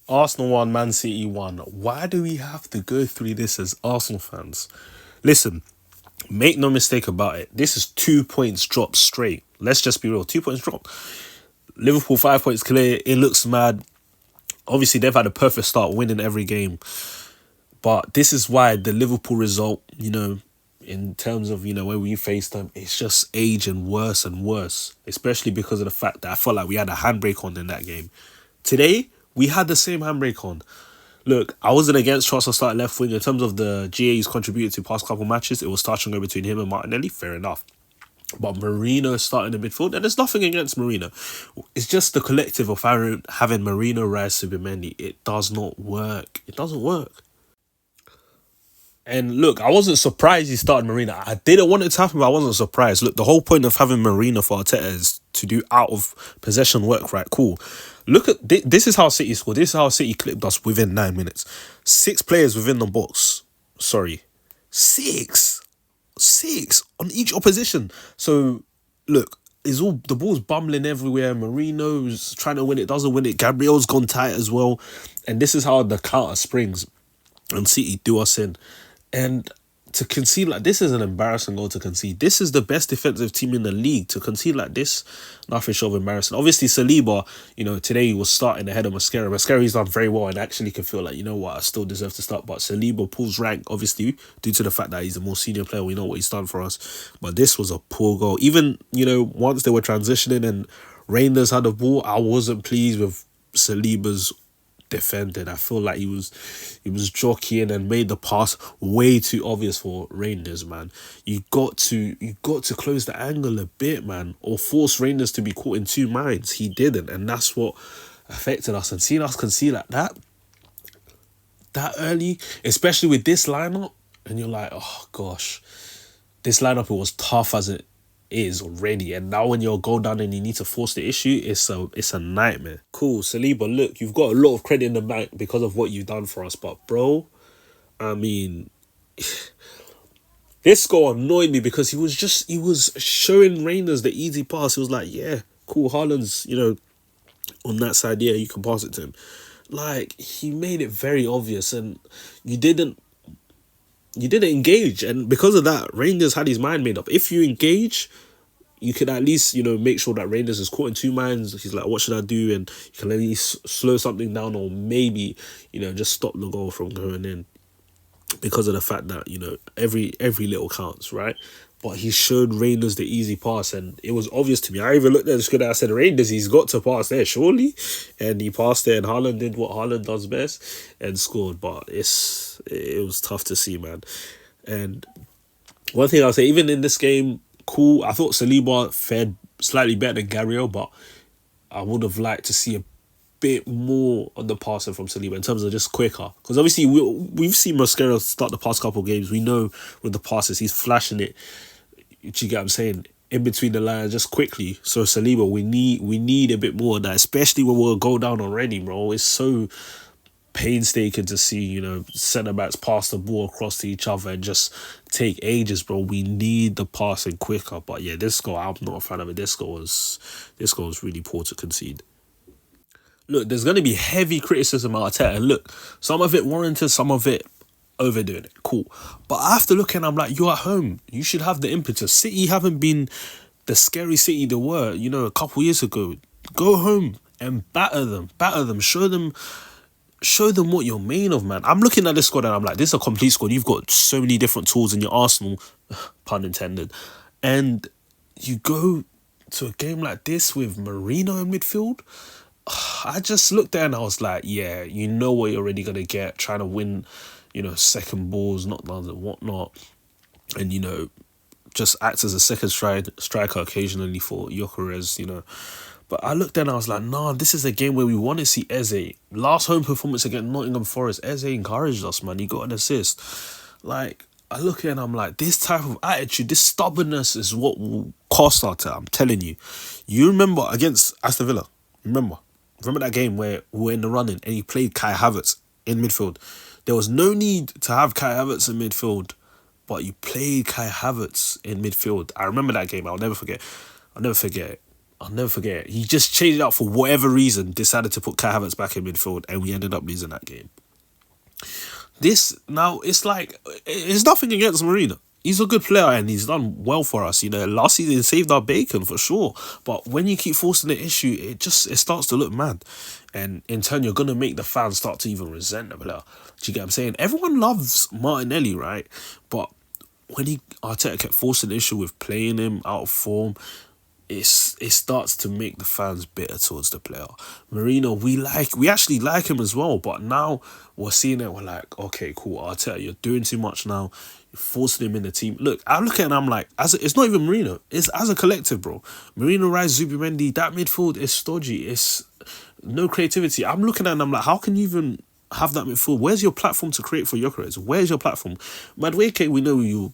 Arsenal won, Man City won. Why do we have to go through this as Arsenal fans? Listen, make no mistake about it. This is 2 points dropped straight. Let's just be real. 2 points dropped. Liverpool 5 points clear. It looks mad. Obviously, they've had a perfect start, winning every game. But this is why the Liverpool result, in terms of, when we face them, it's just aging worse and worse. Especially because of the fact that I felt like we had a handbrake on in that game. Today, we had the same handbrake on. Look, I wasn't against Trossard starting left wing. In terms of the GA's contributed to past couple matches, it was touch and go between him and Martinelli. Fair enough. But Marino starting in midfield, and there's nothing against Marino. It's just the collective of having Marino, Rice, Subimendi. It does not work. It doesn't work. And look, I wasn't surprised he started Marino. I didn't want it to happen, but I wasn't surprised. Look, the whole point of having Marino for Arteta is to do out of possession work, right? Cool. Look at this is how City scored. This is how City clipped us within 9 minutes. 6 players within the box. Sorry. Six on each opposition. So look, it's all the ball's bumbling everywhere. Marino's trying to win it, doesn't win it. Gabriel's gone tight as well. And this is how the counter springs and City do us in. And to concede like this is an embarrassing goal to concede. This is the best defensive team in the league. To concede like this, nothing short of embarrassing. Obviously, Saliba, today he was starting ahead of Mascara. Mascara's done very well and actually can feel like, I still deserve to start. But Saliba pulls rank, obviously, due to the fact that he's a more senior player. We know what he's done for us. But this was a poor goal. Even, once they were transitioning and Reinders had the ball, I wasn't pleased with Saliba's defended. I feel like he was jockeying and made the pass way too obvious for Reinders, man. You got to close the angle a bit, man, or force Reinders to be caught in two minds. He didn't, and that's what affected us. And seeing us concede like that early, especially with this lineup, and you're like, oh gosh, this lineup, it was tough as it is already, and now when you're goal down and you need to force the issue, it's a nightmare. Cool, Saliba, look, you've got a lot of credit in the bank because of what you've done for us, but bro, I mean, this goal annoyed me because he was showing Reinders the easy pass. He was like, yeah, cool, Haaland's on that side, yeah, you can pass it to him. Like, he made it very obvious, and you didn't engage, and because of that, Rangers had his mind made up. If you engage, you can at least, make sure that Rangers is caught in two minds. He's like, what should I do? And you can at least slow something down, or maybe, just stop the goal from going in, because of the fact that, every little counts, right? But he showed Rangers the easy pass, and it was obvious to me. I even looked at the screen and I said, Rangers, he's got to pass there, surely. And he passed there, and Haaland did what Haaland does best and scored. But it was tough to see, man. And one thing I'll say, even in this game, cool, I thought Saliba fared slightly better than Gabriel, but I would have liked to see a bit more on the passing from Saliba in terms of just quicker. Because obviously we've seen Mascara start the past couple of games. We know with the passes, he's flashing it. Do you get what I'm saying? In between the lines, just quickly. So Saliba, we need a bit more of that, especially when we'll go down already, bro. It's so painstaking to see, centre backs pass the ball across to each other and just take ages, bro. We need the passing quicker. But yeah, this goal, I'm not a fan of it. This goal was really poor to concede. Look, there's going to be heavy criticism of Arteta. And look, some of it warranted, some of it overdoing it. Cool. But after looking, I'm like, you're at home. You should have the impetus. City haven't been the scary City they were, a couple years ago. Go home and batter them. Show them what you're made of, man. I'm looking at this squad and I'm like, this is a complete squad. You've got so many different tools in your arsenal, pun intended. And you go to a game like this with Marino in midfield. I just looked there and I was like, yeah, you know what you're already going to get. Trying to win, second balls, knockdowns and whatnot. And, just acts as a second striker occasionally for Gyökeres, But I looked there and I was like, nah, this is a game where we want to see Eze. Last home performance against Nottingham Forest, Eze encouraged us, man. He got an assist. Like, I look here and I'm like, this type of attitude, this stubbornness is what will cost Arteta. I'm telling you. You remember against Aston Villa? Remember that game where we were in the running and he played Kai Havertz in midfield? There was no need to have Kai Havertz in midfield, but you played Kai Havertz in midfield. I remember that game. I'll never forget it. I'll never forget. He just changed it up for whatever reason, decided to put Kai Havertz back in midfield, and we ended up losing that game. This now, it's like, it's nothing against Marino. He's a good player and he's done well for us. You know, last season he saved our bacon for sure. But when you keep forcing the issue, it starts to look mad. And in turn, you're going to make the fans start to even resent the player. Do you get what I'm saying? Everyone loves Martinelli, right? But when Arteta kept forcing the issue with playing him out of form, it starts to make the fans bitter towards the player. Marino, we actually like him as well, but now we're seeing it, we're like, okay, cool, Arteta, you're doing too much now. You're forcing him in the team. Look, I look at it and I'm like, it's not even Marino, it's as a collective, bro. Marino, Rice, Zubimendi, that midfield is stodgy. It's no creativity. I'm looking at it and I'm like, how can you even have that midfield? Where's your platform to create for Gyökeres? Where's your platform? Madueke, we know he'll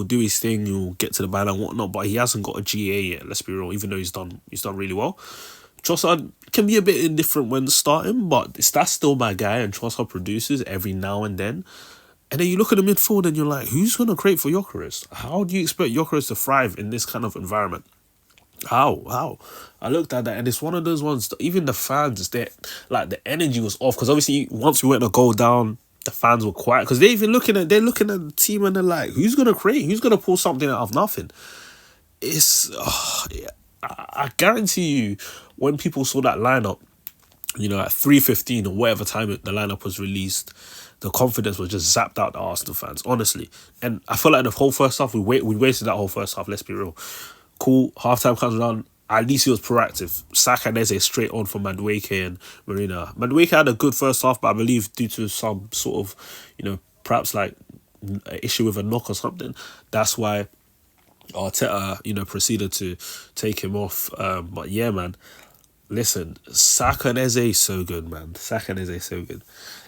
do his thing, he'll get to the ball and whatnot, but he hasn't got a GA yet, let's be real, even though he's done really well. Trossard can be a bit indifferent when starting, but that's still my guy, and Trossard produces every now and then. And then you look at the midfield and you're like, who's going to create for Gyökeres? How do you expect Gyökeres to thrive in this kind of environment? How? I looked at that and it's one of those ones, even the fans, like the energy was off, because obviously once we went a goal down, the fans were quiet, because they're looking at the team and they're like, who's gonna create? Who's gonna pull something out of nothing? I guarantee you, when people saw that lineup, you know, at 3:15 or whatever time the lineup was released, the confidence was just zapped out the Arsenal fans, honestly. And I feel like the whole first half, we wasted that whole first half. Let's be real. Cool, halftime comes around. At least he was proactive. Saka and Eze straight on from Madueke and Marina. Madueke had a good first half, but I believe due to some sort of, you know, perhaps like an issue with a knock or something, that's why Arteta, you know, proceeded to take him off. But yeah, man, listen, Saka and Eze is so good, man. Saka and Eze is so good.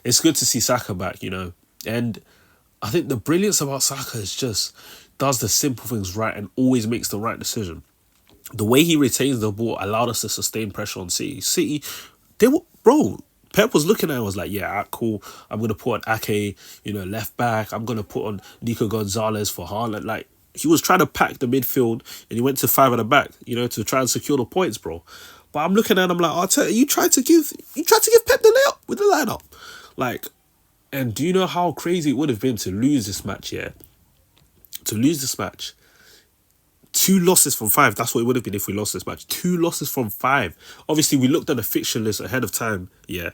It's good to see Saka back, you know. And I think the brilliance about Saka is just does the simple things right and always makes the right decision. The way he retains the ball allowed us to sustain pressure on City. City, Pep was looking at it and was like, yeah, cool. I'm going to put on Ake, you know, left back. I'm going to put on Nico Gonzalez for Haaland. Like, he was trying to pack the midfield and he went to 5 at the back, you know, to try and secure the points, bro. But I'm looking at him like, Arteta, you tried to give Pep the layup with the lineup. Like, and do you know how crazy it would have been to lose this match, yeah? To lose this match. 2 losses from 5. That's what it would have been if we lost this match. 2 losses from 5. Obviously, we looked at the fixture list ahead of time. Yeah.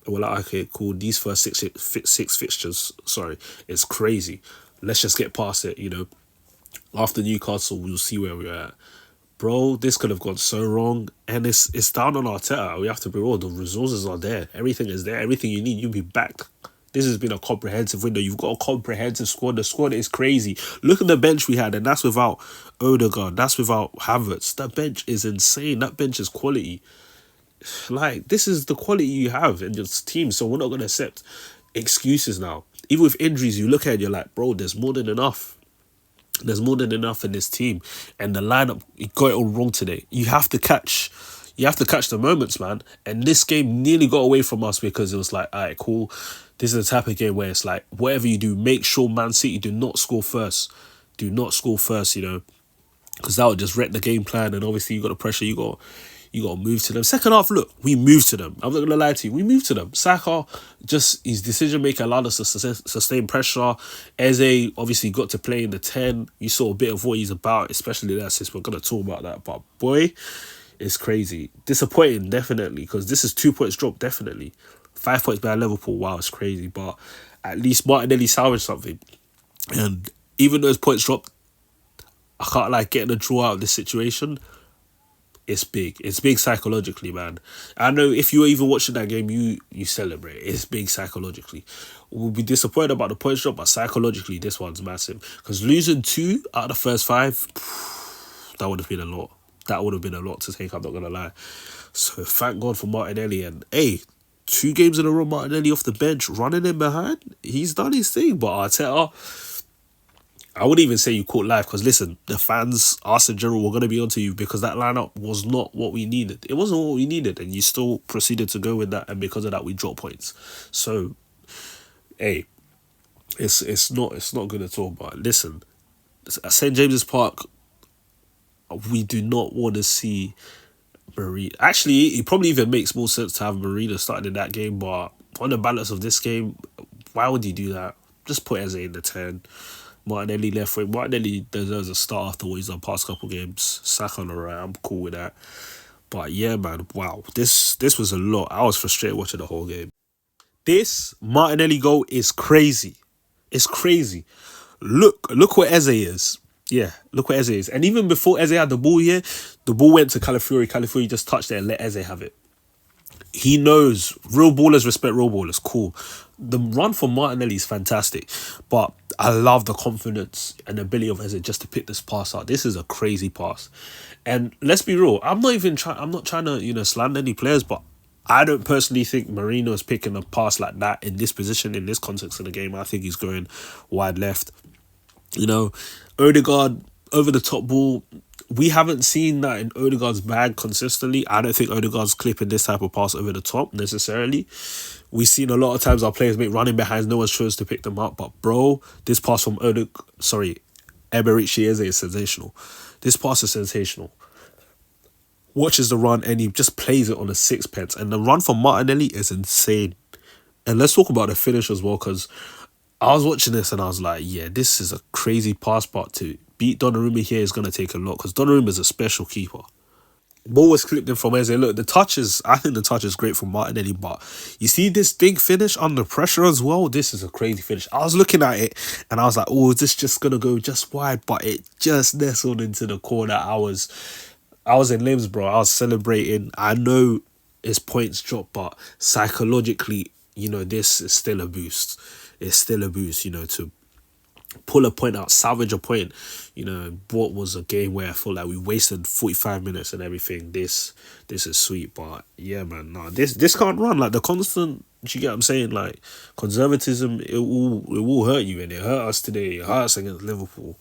And we're like, okay, cool. These first six fixtures, it's crazy. Let's just get past it, you know. After Newcastle, we'll see where we're at. Bro, this could have gone so wrong. And it's down on Arteta. We have to be real. The resources are there. Everything is there. Everything you need, you'll be backed. This has been a comprehensive window. You've got a comprehensive squad. The squad is crazy. Look at the bench we had, and that's without Odegaard. That's without Havertz. That bench is insane. That bench is quality. Like, this is the quality you have in your team, so we're not going to accept excuses now. Even with injuries, you look at it, you're like, bro, there's more than enough. There's more than enough in this team. And the lineup, you got it all wrong today. You have to catch the moments, man. And this game nearly got away from us because it was like, all right, cool. This is the type of game where it's like, whatever you do, make sure Man City do not score first. Do not score first, you know, because that would just wreck the game plan. And obviously, you got the pressure. You got to move to them. Second half, look, we moved to them. I'm not going to lie to you. We moved to them. Saka, just his decision making allowed us to sustain pressure. Eze obviously got to play in the 10. You saw a bit of what he's about, especially that assist. We're going to talk about that. But boy, it's crazy. Disappointing, definitely, because this is 2 points dropped, definitely. 5 points behind Liverpool. Wow, it's crazy. But at least Martinelli salvaged something. And even though his points dropped, I can't like getting a draw out of this situation. It's big. It's big psychologically, man. I know if you were even watching that game, you celebrate. It's big psychologically. We'll be disappointed about the points drop, but psychologically, this one's massive. Because losing 2 out of the first 5, that would have been a lot. That would have been a lot to take, I'm not going to lie. So thank God for Martinelli. And hey, 2 games in a row, Martinelli off the bench, running in behind. He's done his thing. But Arteta, I wouldn't even say you caught life, because listen, the fans, us in general, were going to be onto you because that lineup was not what we needed. It wasn't what we needed, and you still proceeded to go with that, and because of that, we dropped points. So, hey, it's not good at all. But listen, at St James's Park, we do not want to see Marina. Actually, it probably even makes more sense to have Marina starting in that game, but on the balance of this game, why would you do that? Just put Eze in the 10. Martinelli left wing. Martinelli deserves a start after what he's done past couple games. Saka on the right, I'm cool with that. But yeah, man, wow. This was a lot. I was frustrated watching the whole game. This Martinelli goal is crazy. It's crazy. Look where Eze is. Yeah, look where Eze is. And even before Eze had the ball here, the ball went to Calafiori. Calafiori just touched it and let Eze have it. He knows real ballers respect real ballers. Cool. The run for Martinelli is fantastic, but I love the confidence and ability of Eze just to pick this pass out. This is a crazy pass, and let's be real. I'm not trying to slander any players, but I don't personally think Marino is picking a pass like that in this position, in this context of the game. I think he's going wide left. Odegaard over the top ball. We haven't seen that in Odegaard's bag consistently. I don't think Odegaard's clipping this type of pass over the top necessarily. We've seen a lot of times our players make running behinds. No one's chose to pick them up. But bro, this pass from Eberici Eze is sensational. This pass is sensational. Watches the run and he just plays it on a sixpence. And the run from Martinelli is insane. And let's talk about the finish as well, because I was watching this and I was like, yeah, this is a crazy pass, but to beat Donnarumma here is going to take a lot, because Donnarumma is a special keeper. Ball was clipped in from Eze. Look, I think the touch is great from Martinelli, but you see this big finish under pressure as well? This is a crazy finish. I was looking at it and I was like, oh, is this just going to go just wide? But it just nestled into the corner. I was in limbs, bro. I was celebrating. I know his points dropped, but psychologically, this is still a boost. It's still a boost, to pull a point out, salvage a point. What was a game where I felt like we wasted 45 minutes and everything. This is sweet, but yeah, man, no, this can't run. Like the constant, you get what I'm saying? Like conservatism, it will hurt you, and it hurt us today. It hurt us against Liverpool,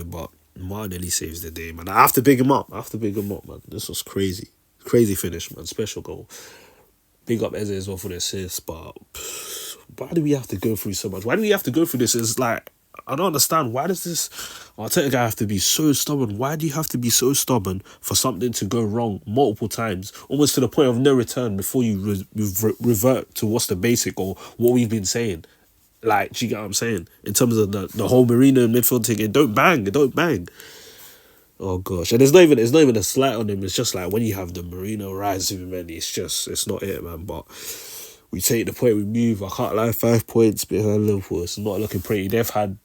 but Martinelli saves the day, man. I have to big him up. Man. This was crazy. Crazy finish, man. Special goal. Big up Eze as well for the assist, but why do we have to go through so much? Why do we have to go through this? It's like, I don't understand. Why does this Arteta guy have to be so stubborn? Why do you have to be so stubborn for something to go wrong multiple times, almost to the point of no return before you revert to what's the basic or what we've been saying? Like, do you get what I'm saying? In terms of the whole Marino and midfield thing, it don't bang. Oh gosh, and it's not even a slight on him. It's just like when you have the Marino rise Superman, it's not it, man. But we take the point, we move. I can't lie, 5 points behind Liverpool. It's not looking pretty. They've had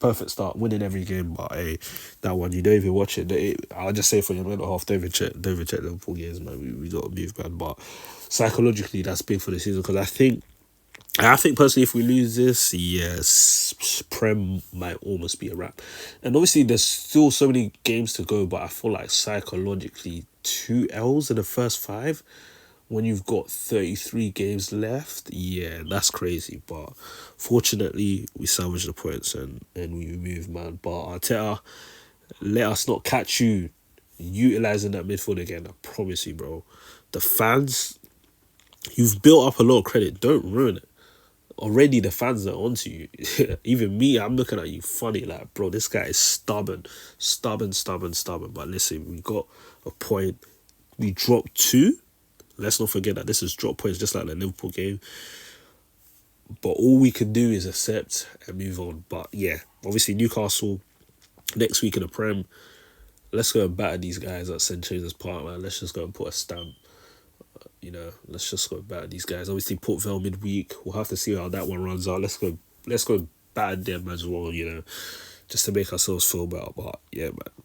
perfect start, winning every game, but hey, that one you don't even watch it. I'll just say for your mental health, don't even check Liverpool games, man. We got to move, man. But psychologically, that's big for the season, because I think personally, if we lose this, yes, Prem might almost be a wrap. And obviously, there's still so many games to go, but I feel like psychologically, 2 L's in the first 5 when you've got 33 games left, yeah, that's crazy. But fortunately, we salvaged the points and we move, man. But Arteta, let us not catch you utilising that midfield again. I promise you, bro. The fans, you've built up a lot of credit. Don't ruin it. Already the fans are onto you. Even me, I'm looking at you funny, like, bro, this guy is stubborn. But listen, we got a point. We dropped 2. Let's not forget that this is drop points, just like the Liverpool game. But all we can do is accept and move on. But yeah, obviously Newcastle next week in the Prem. Let's go and batter these guys at St James's Park, man. Let's just go and put a stamp. Let's just go batter these guys. Obviously, Port Vale midweek. We'll have to see how that one runs out. Let's go batter them as well, just to make ourselves feel better. But yeah, man.